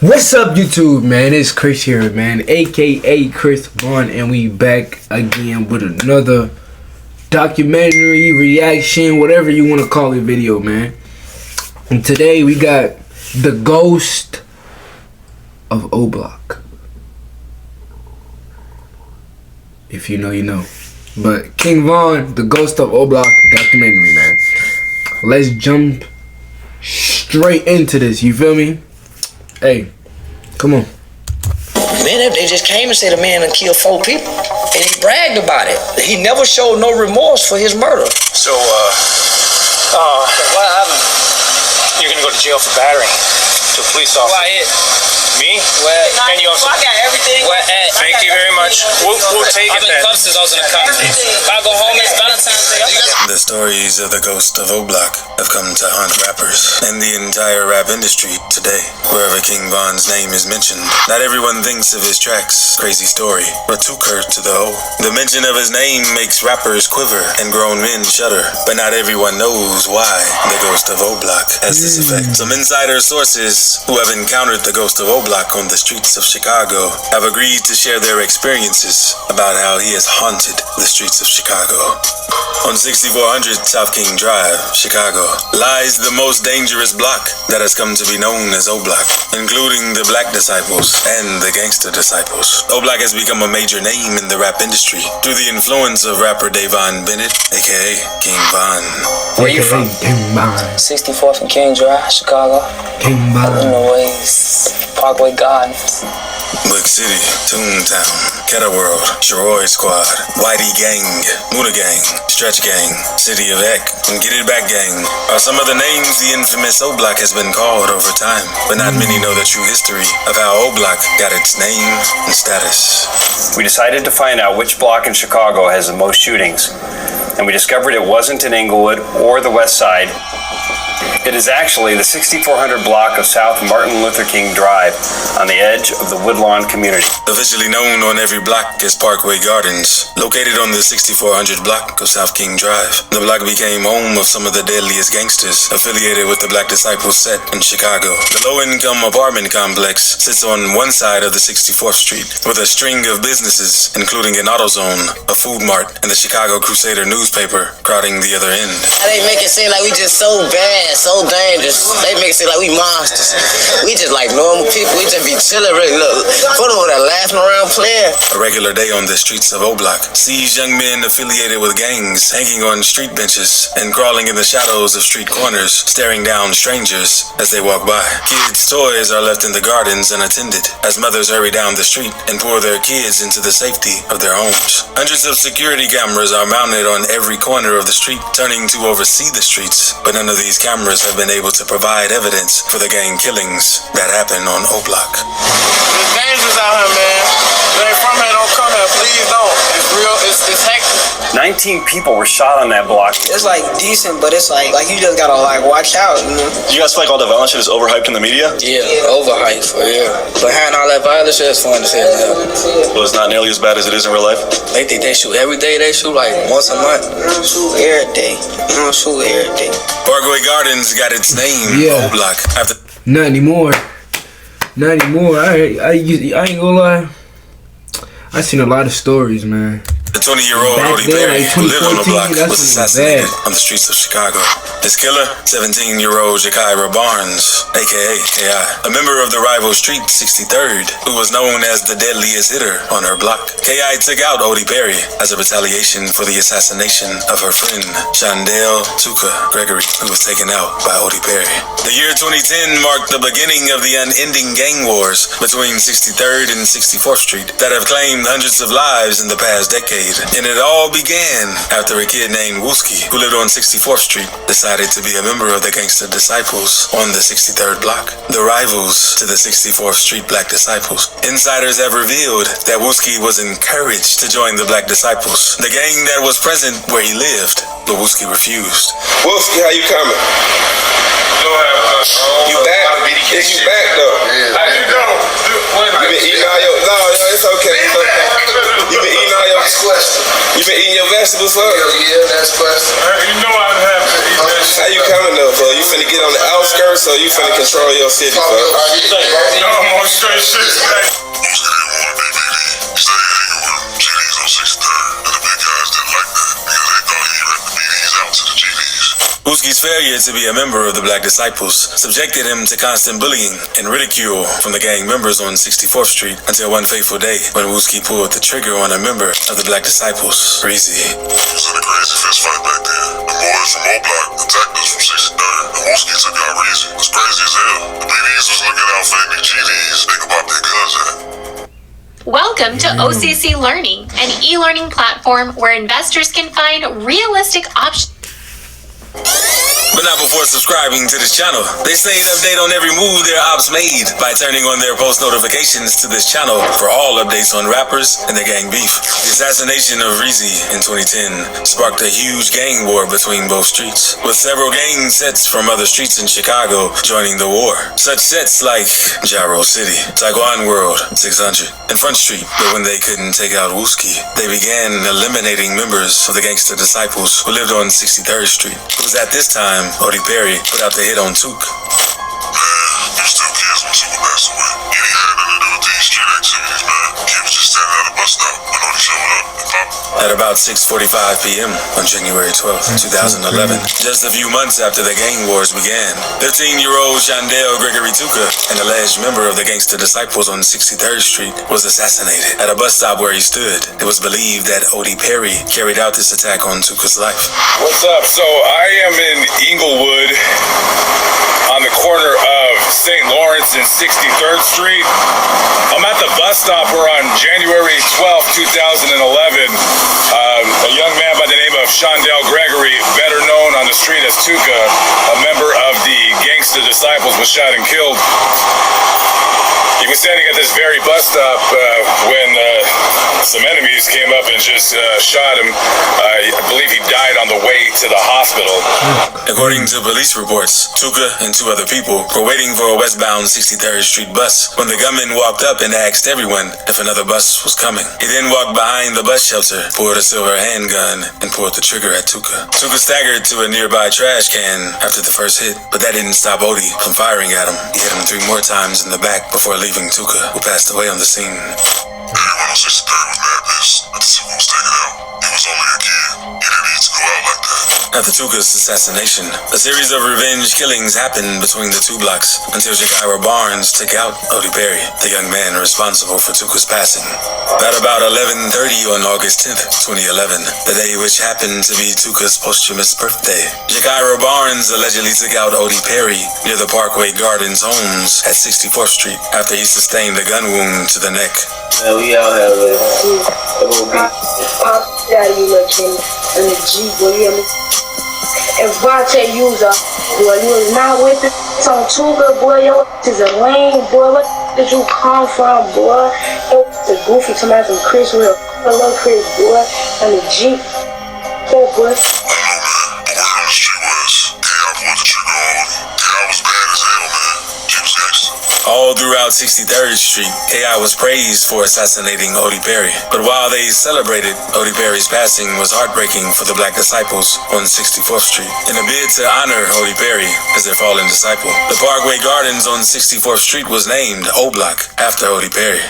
What's up, YouTube, man? It's Chris here, man, aka Chris Vaughn, and we back again with another documentary, reaction, whatever you want to call it, video, man. And today we got the ghost of Oblock. If you know, you know. But King Vaughn, the ghost of Oblock documentary, man. Let's jump straight into this, you feel me? Hey, come on. Man, they just came and said a man done killed 4 people, and he bragged about it. He never showed no remorse for his murder. So, what happened? You're gonna go to jail for battering to a police officer. Why it? Me? Well, And you also. I got everything. Well, Thank you very much. We'll take it then. I've been cuffed since I was in the cops. If I go home, it's Valentine's Day. The stories of the ghost of Oblock have come to haunt rappers and the entire rap industry today. Wherever King Von's name is mentioned, not everyone thinks of his tracks, Crazy Story, or Too Kurt to the O. The mention of his name makes rappers quiver and grown men shudder, but not everyone knows why the ghost of Oblock has this effect. Some insider sources who have encountered the ghost of Oblock on the streets of Chicago have agreed to share their experiences about how he has haunted the streets of Chicago. On 6400 South King Drive, Chicago, lies the most dangerous block that has come to be known as Oblock, including the Black Disciples and the Gangster Disciples. Oblock has become a major name in the rap industry through the influence of rapper Davon Bennett, aka King Von. Where you from? King Von. 64th and King Drive, Chicago. King Von. Illinois, Parkway Gardens. Brick City, Toontown, Keta World, Shoroy Squad, Whitey Gang, Muda Gang, Stretch Gang, City of Eck, and Get It Back Gang are some of the names the infamous Oblock has been called over time, but not many know the true history of how Oblock got its name and status. We decided to find out which block in Chicago has the most shootings, and we discovered it wasn't in Inglewood or the West Side. It is actually the 6400 block of South Martin Luther King Drive on the edge of the Woodlawn community. Officially known on every block as Parkway Gardens, located on the 6400 block of South King Drive, the block became home of some of the deadliest gangsters affiliated with the Black Disciples set in Chicago. The low-income apartment complex sits on one side of the 64th Street with a string of businesses, including an AutoZone, a food mart, and the Chicago Crusader newspaper crowding the other end. They make it seem like we just so bad, so dangerous. They make it seem like we monsters. We just like normal people. We just be chilling, really. Look, for them that laughing around playing. A regular day on the streets of Oblock sees young men affiliated with gangs hanging on street benches and crawling in the shadows of street corners, staring down strangers as they walk by. Kids' toys are left in the gardens unattended as mothers hurry down the street and pour their kids into the safety of their homes. Hundreds of security cameras are mounted on every corner of the street, turning to oversee the streets, but none of these cameras have been able to provide evidence for the gang killings that happen on Oblock. It's dangerous out here, man. If you ain't from here, don't come here. Please don't. It's real. It's hectic. 19 people were shot on that block. It's like decent, but it's like you just gotta like watch out, you know? You guys feel like all the violence shit is overhyped in the media? Yeah, overhyped for real. Behind all that violence, it's fun as hell now. Well, it's not nearly as bad as it is in real life? They think they shoot every day. They shoot like once a month. I don't shoot every day. I don't shoot every day. Parkway Gardens got its name, Yeah. Oblock, after Not anymore. Not anymore. I ain't gonna lie. I seen a lot of stories, man. the 20-year-old Back Odie then, Perry, like who lived on the 2014, block, that's was when it was assassinated bad. on the streets of Chicago. His killer, 17-year-old Jakira Barnes, aka K.I., a member of the rival street 63rd, who was known as the deadliest hitter on her block. K.I. took out Odie Perry as a retaliation for the assassination of her friend, Shondell Tuka Gregory, who was taken out by Odie Perry. The year 2010 marked the beginning of the unending gang wars between 63rd and 64th Street that have claimed hundreds of lives in the past decade. And it all began after a kid named Wooski, who lived on 64th Street, decided to be a member of the Gangster Disciples on the 63rd block, the rivals to the 64th Street Black Disciples. Insiders have revealed that Wooski was encouraged to join the Black Disciples, the gang that was present where he lived, but Wooski refused. Wooski, how you coming? You back? Is you back though? How you doing? You been eating all your? No, it's okay. It's okay. You been eating all your? You been eating your vegetables, bro? Yeah, that's question. You know I have to eat that shit. How you coming though, bro? You finna get on the outskirts, or you finna control your city, bro? No, I'm failure to be a member of the Black Disciples subjected him to constant bullying and ridicule from the gang members on 64th Street until one fateful day when Wooski pulled the trigger on a member of the Black Disciples, Breezy. It was in a crazy fist fight back then. The boys from Oblock attacked us from 63rd, and Wooski took out Breezy. It was crazy as hell. The BDs was looking out for any GDs they could pop their guns at. Welcome to OCC Learning, an e-learning platform where investors can find realistic options. But not before subscribing to this channel. They stay update on every move their ops made by turning on their post notifications to this channel for all updates on rappers and their gang beef. The assassination of Reezy in 2010 sparked a huge gang war between both streets, with several gang sets from other streets in Chicago joining the war. Such sets like Gyro City, Taekwon World, 600, and Front Street. But when they couldn't take out Wooski, they began eliminating members of the Gangsta Disciples who lived on 63rd Street. It was at this time Odie Perry put out the hit on Took. Man, those two kids when Super passed away. He ain't had nothing to do with these street activities, man. Kid was just standing at a bus stop when Odie showed up and popped. At about 6:45 p.m. on January 12, 2011, just a few months after the gang wars began, 15-year-old Shondell Gregory Tuka, an alleged member of the Gangsta Disciples on 63rd Street, was assassinated at a bus stop where he stood. It was believed that Odie Perry carried out this attack on Tuka's life. What's up? So I am in Inglewood on the corner of St. Lawrence and 63rd Street. I'm at the bus stop where on January 12, 2011, a young man by the name of Shondell Gregory, better known on the street as Tuka, a member of the Gangsta Disciples, was shot and killed. He was standing at this very bus stop when some enemies came up and just shot him. I believe he died on the way to the hospital. According to police reports, Tuka and two other people were waiting for a westbound 63rd Street bus when the gunman walked up and asked everyone if another bus was coming. He then walked behind the bus shelter, pulled a silver handgun, and pulled the trigger at Tuka. Tuka staggered to a nearby trash can after the first hit, but that didn't stop Odie from firing at him. He hit him 3 more times in the back before leaving Tuka, who passed away on the scene. Everyone on 63rd was mad pissed that the Tuka was taken out. He was only a kid. He didn't need to go out like that. After Tuka's assassination, a series of revenge killings happened between the two blocks until Jakaira Barnes took out Odie Perry, the young man responsible for Tuka's passing. At about 11:30 on August 10th, 2011, the day which happened to be Tuka's posthumous birthday, Jakaira Barnes allegedly took out Odie Perry near the Parkway Gardens homes at 64th Street after he sustained a gun wound to the neck. Man, we out here, man. Pop Daddy, you little kid, and the G, boy, you hear me? And Vontae user, boy, you was not with it. It's on Tuka, boy, yo, is a lame, boy. Where did you come from, boy? Yo, it's a goofy tomato from Chris Will. I love Chris, boy, and the G. Hey, boy. I don't know, man. But word on the street was, K.I. pulled the trigger on Odie. K.I. was bad as hell, man. He was gangster. All throughout 63rd Street, K.I. was praised for assassinating Odie Perry. But while they celebrated, Odie Perry's passing was heartbreaking for the Black Disciples on 64th Street. In a bid to honor Odie Perry as their fallen disciple, the Parkway Gardens on 64th Street was named Oblock after Odie Perry.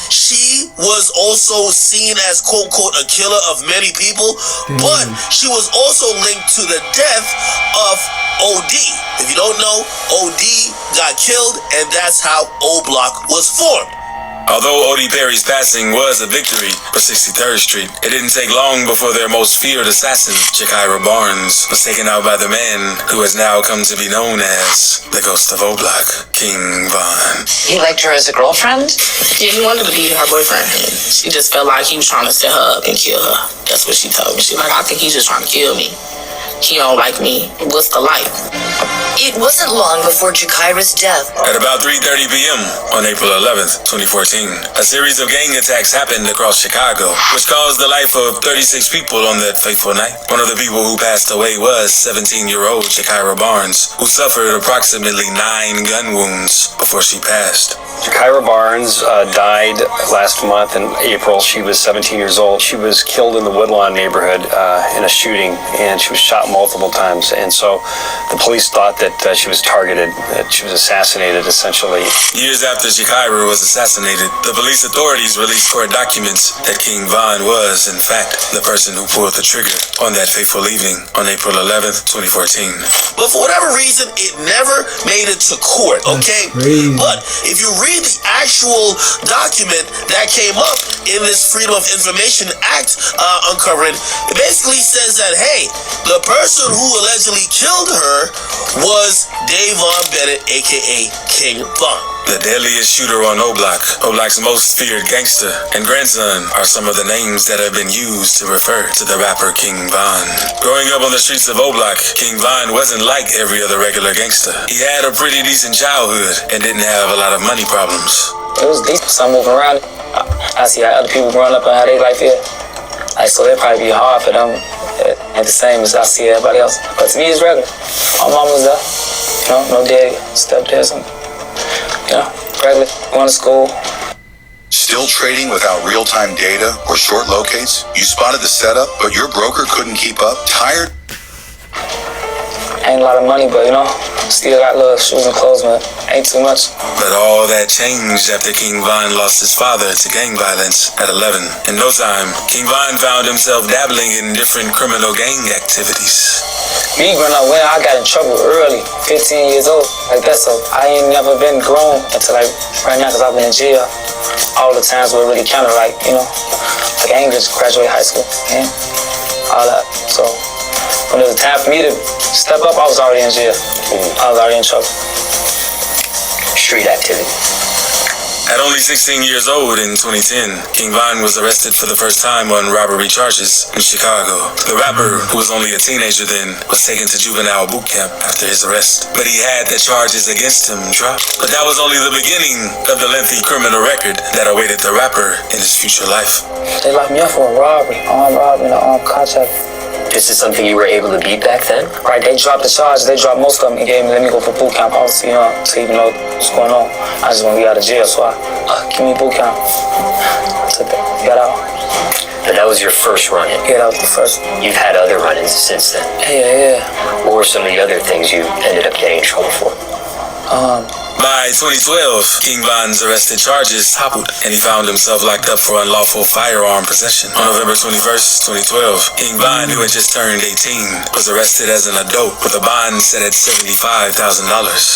She was also seen as quote-unquote a killer of many people, but she was also linked to the death of OD. If you don't know, OD got killed, and that's how Oblock was formed. Although Odie Perry's passing was a victory for 63rd Street, it didn't take long before their most feared assassin, Jakaira Barnes, was taken out by the man who has now come to be known as the Ghost of Oblock, King Von. He liked her as a girlfriend? Yeah, he wanted to be her boyfriend. And she just felt like he was trying to set her up and kill her. That's what she told me. She was like, I think he's just trying to kill me. He don't like me. What's the life? It wasn't long before Jakaira's death. At about 3:30 p.m. on April 11th, 2014, a series of gang attacks happened across Chicago, which caused the life of 36 people on that fateful night. One of the people who passed away was 17-year-old Jakaira Barnes, who suffered approximately 9 gun wounds before she passed. Jakaira Barnes died last month in April. She was 17 years old. She was killed in the Woodlawn neighborhood in a shooting, and she was shot multiple times. And so the police thought that she was targeted, that she was assassinated, essentially. Years after Shakira was assassinated, the police authorities released court documents that King Von was, in fact, the person who pulled the trigger on that fateful evening on April 11th, 2014. But for whatever reason, it never made it to court, okay? But if you read the actual document that came up in this Freedom of Information Act uncovering, it basically says that, hey, the person who allegedly killed her was Davon Bennett, aka King Von. The deadliest shooter on Oblock, Oblock's most feared gangster, and grandson are some of the names that have been used to refer to the rapper King Von. Growing up on the streets of Oblock, King Von wasn't like every other regular gangster. He had a pretty decent childhood and didn't have a lot of money problems. It was decent. So I'm moving around. I see how other people growing up and how they life is. Like, so it'd probably be hard for them at the same as I see everybody else. But to me, it's regular. My mom was there. You know, no daddy, stepdad, something. You know, regular, going to school. Still trading without real-time data or short locates? You spotted the setup, but your broker couldn't keep up? Tired? Ain't a lot of money, but you know, still got little shoes and clothes, man. Ain't too much. But all that changed after King Von lost his father to gang violence at 11. In no time, King Von found himself dabbling in different criminal gang activities. Me growing up, when I got in trouble early, 15 years old, like that, so I ain't never been grown until like right now, because I've been in jail. All the times were really kind of like, you know, like I ain't just graduated high school, and all that. So when it was time for me to step up, I was already in jail. I was already in trouble. Street activity. At only 16 years old in 2010, King Von was arrested for the first time on robbery charges in Chicago. The rapper, who was only a teenager then, was taken to juvenile boot camp after his arrest. But he had the charges against him dropped. But that was only the beginning of the lengthy criminal record that awaited the rapper in his future life. They locked me up for a robbery, armed robbery, and armed contract. Is this something you were able to beat back then? Right, they dropped the charges. They dropped most of them and gave me, let me go for boot camp. I was, you know, to even know what's going on. I just want to get out of jail, so I give me boot camp. I took that, got out. But that was your first run-in? Yeah, that was the first. You've had other run-ins since then? Yeah. What were some of the other things you ended up getting in trouble for? By 2012, King Von's arrested charges toppled, and he found himself locked up for unlawful firearm possession. On November 21st, 2012, King Von, who had just turned 18, was arrested as an adult with a bond set at $75,000.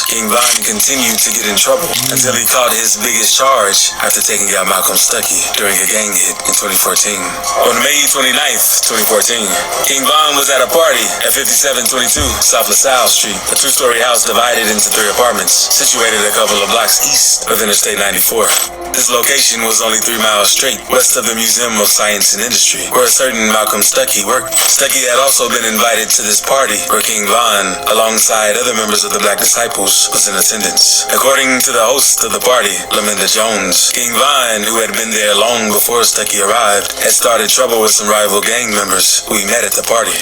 King Von continued to get in trouble until he caught his biggest charge after taking out Malcolm Stuckey during a gang hit in 2014. On May 29th, 2014, King Von was at a party at 5722 South LaSalle Street, a two-story house divided into 3 apartments, situated a couple of blocks east of Interstate 94. This location was only 3 miles straight west of the Museum of Science and Industry, where a certain Malcolm Stuckey worked. Stuckey had also been invited to this party, where King Von, alongside other members of the Black Disciples, was in attendance. According to the host of the party, Laminda Jones, King Von, who had been there long before Stuckey arrived, had started trouble with some rival gang members who he met at the party.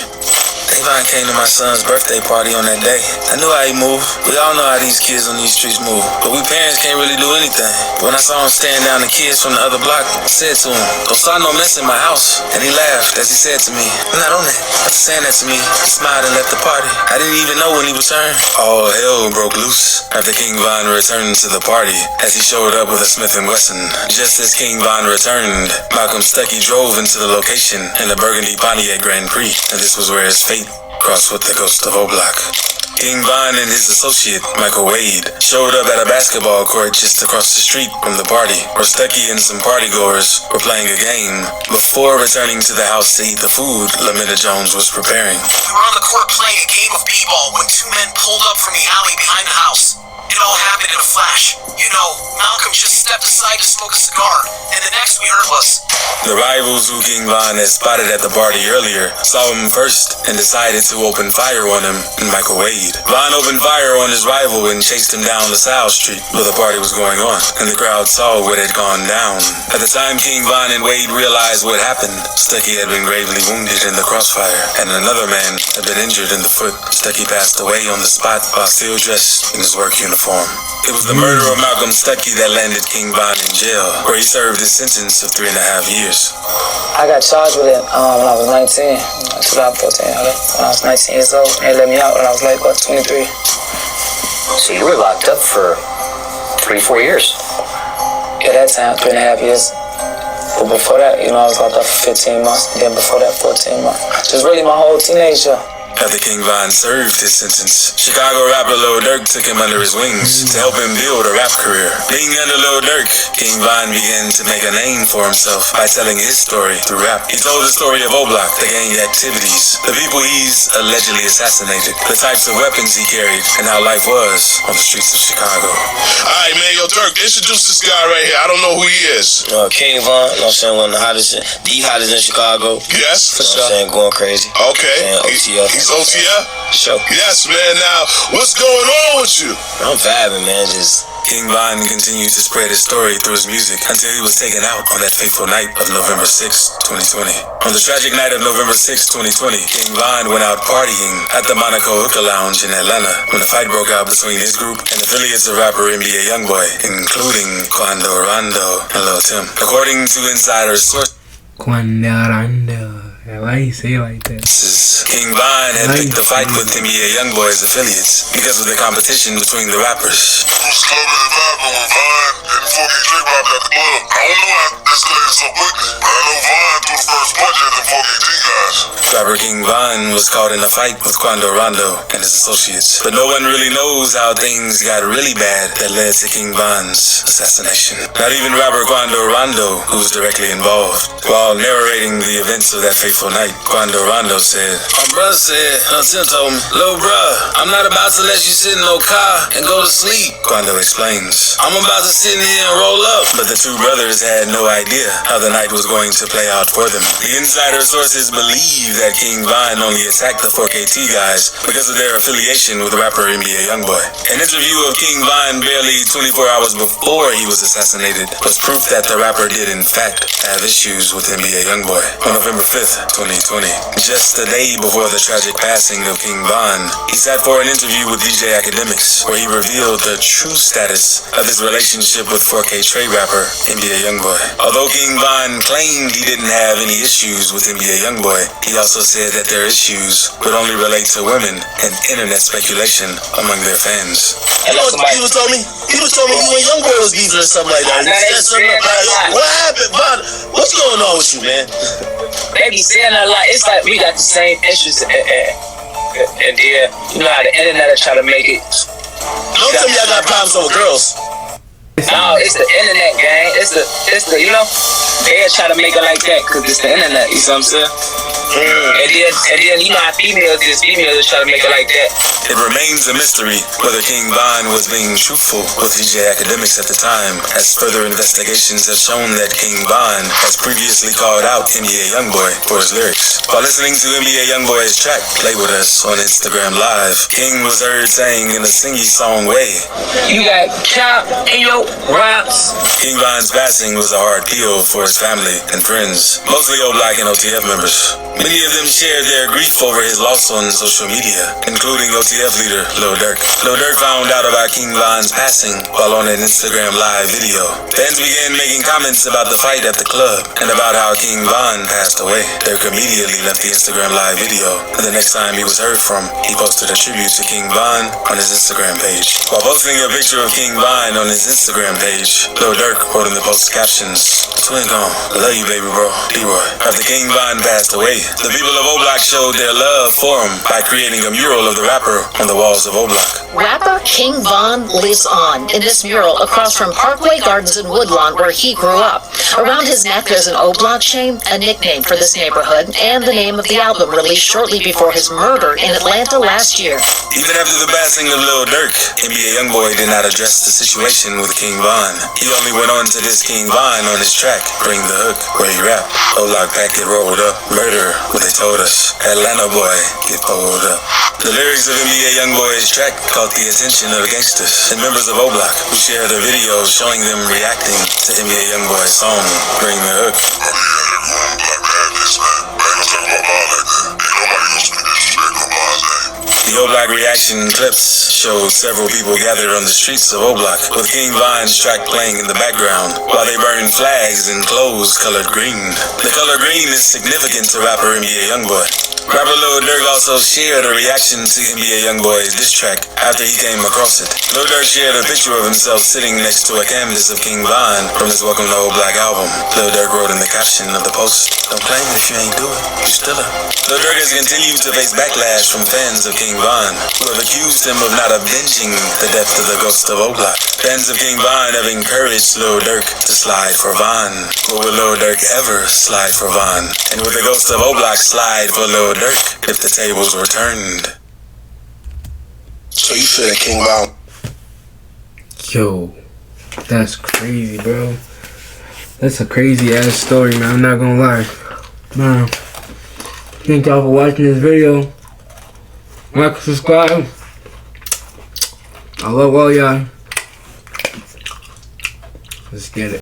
Davon came to my son's birthday party on that day. I knew how he moved. We all know how these kids on these streets move, but we parents can't really do anything. When I saw him staring down the kids from the other block, I said to him, "Don't start no mess in my house." And he laughed as he said to me, "I'm not on that." After saying that to me, he smiled and left the party. I didn't even know when he returned. All hell broke loose after King Von returned to the party, as he showed up with a Smith & Wesson. Just as King Von returned, Malcolm Stuckey drove into the location in the Burgundy Pontiac Grand Prix, and this was where his fate crossed with the ghost of Oblock. King Von and his associate, Michael Wade, showed up at a basketball court just across the street from the party, where Stuckey and some partygoers were playing a game before returning to the house to eat the food Laminda Jones was preparing. We were on the court playing a game of b-ball when 2 men pulled up from the alley behind the house. It all happened in a flash. You know, Malcolm just stepped aside to smoke a cigar, and the next we heard was... The rivals who King Von had spotted at the party earlier saw him first and decided to open fire on him and Michael Wade. Von opened fire on his rival and chased him down LaSalle Street where the party was going on, and the crowd saw what had gone down. At the time King Von and Wade realized what happened, Stuckey had been gravely wounded in the crossfire, and another man had been injured in the foot. Stuckey passed away on the spot while still dressed in his work uniform. It was the murder of Malcolm Stuckey that landed King King Von in jail, where he served his sentence of 3.5 years. I got charged with it when I was 19, 2014. When I was 19 years old, they let me out when I was like, 23. So you were locked up for 3-4 years? Yeah, that time, 3.5 years. But before that, I was locked up for 15 months. Then before that, 14 months. Just really my whole teenager. After King Von served his sentence, Chicago rapper Lil Durk took him under his wings to help him build a rap career. Being under Lil Durk, King Von began to make a name for himself by telling his story through rap. He told the story of Oblock, the gang activities, the people he's allegedly assassinated, the types of weapons he carried, and how life was on the streets of Chicago. Alright, man, yo, Durk, introduce this guy right here. I don't know who he is. King Von, you know what I'm saying, one of the hottest, the hottest in Chicago. Yes, for sure. You know what I'm saying, going crazy. Okay. OTF. He's OTF? Sure. Yes, man. Now, what's going on with you? I'm vibing, man. Just King Von continued to spread his story through his music until he was taken out on that fateful night of November 6, 2020. On the tragic night of November 6, 2020, King Von went out partying at the Monaco Hookah Lounge in Atlanta when a fight broke out between his group and affiliates of rapper NBA Youngboy, including Quando Rondo and Lil Tim. According to insider sources, Quando Rondo. Why you say it like that? King Von had picked the fight with NBA Youngboy's affiliates because of the competition between the rappers. I was clubbing and vibing with Von and 4K Drake robbed at the club. I don't know how it escalated so quickly, but I know Von threw the first punch at the 4KG guys. Rapper King Von was caught in a fight with Quando Rondo and his associates, but no one really knows how things got really bad that led to King Von's assassination. Not even rapper Quando Rondo, who was directly involved. While narrating the events of that fateful night, Quando Rondo said, "My brother said, Tim told me, Lil bruh, I'm not about to let you sit in no car and go to sleep." Quando explains, "I'm about to sit in here and roll up." But the two brothers had no idea how the night was going to play out for them. The insider sources believe that King Von only attacked the 4KT guys because of their affiliation with rapper NBA Youngboy. An interview of King Von barely 24 hours before he was assassinated was proof that the rapper did in fact have issues with NBA Youngboy. On November 5th, 2020, just a day before the tragic passing of King Von, he sat for an interview with DJ Academics, where he revealed the true status of his relationship with 4K Trey rapper NBA Youngboy. Although King Von claimed he didn't have any issues with NBA Youngboy, he also said that their issues would only relate to women and internet speculation among their fans. You know what people told me? People told me you and Youngboy was beefing or something like that. What happened, Von? What's going on with you, man? They be saying a lot. It's like we got the same issues, and then you know how the internet will try to make it. Don't tell me I got problems over girls. No, it's the internet, gang. It's the they'll try to make it like that because it's the internet. You know what I'm saying? And then you know how females try to make it like that. It remains a mystery whether King Von was being truthful with DJ Academics at the time, as further investigations have shown that King Von has previously called out NBA Youngboy for his lyrics. While listening to NBA Youngboy's track, Play With Us, on Instagram Live, King was heard saying in a singy-song way, "You got chop in your raps." King Von's passing was a hard deal for his family and friends, mostly Oblock and OTF members. Many of them shared their grief over his loss on social media, including OTF leader Lil Durk. Lil Durk found out about King Von's passing while on an Instagram Live video. Fans began making comments about the fight at the club and about how King Von passed away. Durk immediately left the Instagram Live video, and the next time he was heard from, he posted a tribute to King Von on his Instagram page. While posting a picture of King Von on his Instagram page, Lil Durk wrote in the post captions, "Twin gone, I love you baby bro, D-Roy." After King Von passed away, the people of Oblock showed their love for him by creating a mural of the rapper on the walls of Oblock. Rapper King Von lives on in this mural across from Parkway Gardens in Woodlawn, where he grew up. Around his neck there's an Oblock chain, a nickname for this neighborhood, and the name of the album released shortly before his murder in Atlanta last year. Even after the passing of Lil Durk, NBA Youngboy did not address the situation with King Von. He only went on to diss King Von on his track, Bring the Hook, where he rapped, "Oblock back get rolled up, murder, what they told us, Atlanta boy get pulled up." The lyrics of NBA Youngboy's track caught the attention of gangsters and members of Oblock, who shared their videos showing them reacting to NBA Youngboy's song, Bring the Hook. The Oblock reaction clips showed several people gathered on the streets of Oblock, with King Von's track playing in the background, while they burned flags and clothes colored green. The color green is significant to rapper NBA Youngboy. Rapper Lil Durk also shared a reaction to NBA Youngboy's diss track after he came across it. Lil Durk shared a picture of himself sitting next to a canvas of King Von from his Welcome to Oblock album. Lil Durk wrote in the caption of the post, "Don't claim it if you ain't do it, you still a." Lil Durk has continued to face backlash from fans of King Von, who have accused him of not avenging the death of the ghost of Oblock. Fans of King Von have encouraged Lil Durk to slide for Von. But will Lil Durk ever slide for Von? And will the ghost of Oblock slide for Lil Durk if the tables were turned? So you feel King Von? Yo, that's crazy, bro. That's a crazy ass story, man. I'm not gonna lie. Man, thank y'all for watching this video. Like, subscribe. I love all y'all. Let's get it.